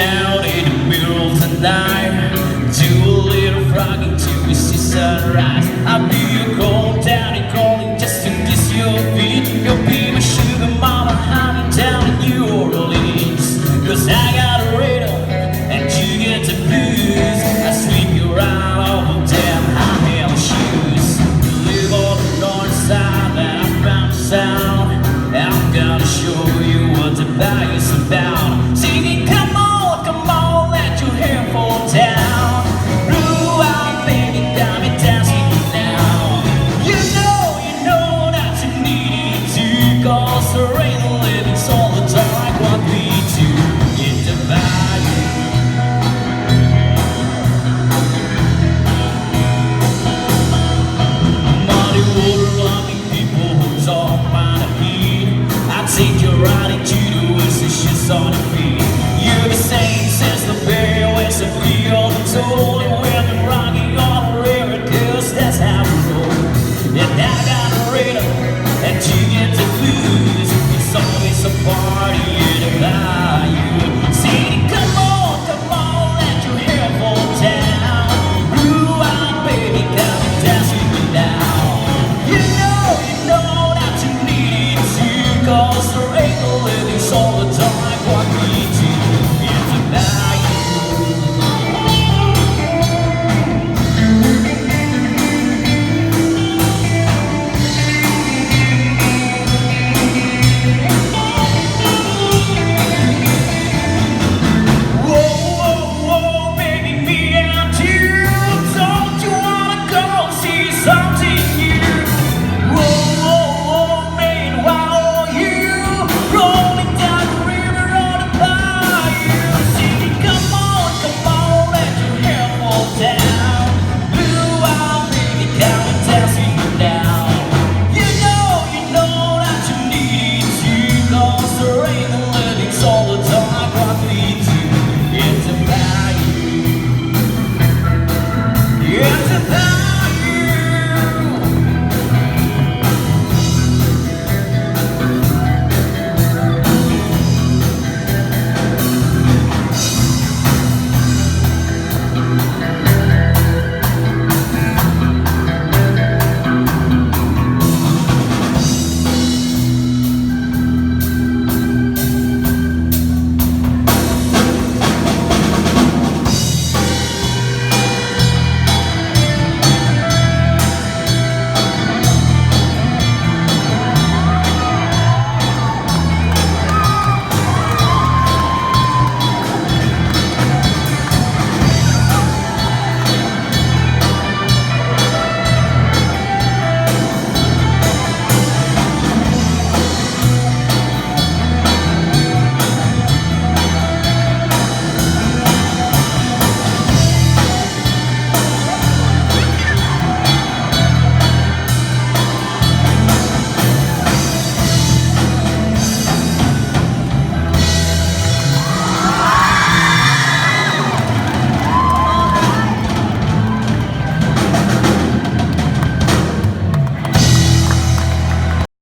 out in the middle of the night, do a little frogging till we see sunrise. I'll be your cold down and calling just to kiss your feet. You'll be my sugar mama, honey, down in New Orleans. Cause I got a rhythm and you get the blues. I sweep you right off of damn high heel shoes. You live on the north side and I found the sound. I'm gonna show you what the value's about. Singing, come on, let your hair fall down. Blue out, baby, got me dancing now. You know that you need it too. Cause there ain't no living all the time like what we do. It's the value. Muddy water, loving people who's all by the heat. I take you right into the woods and shit's on your feet. You're the same since the very west of the field.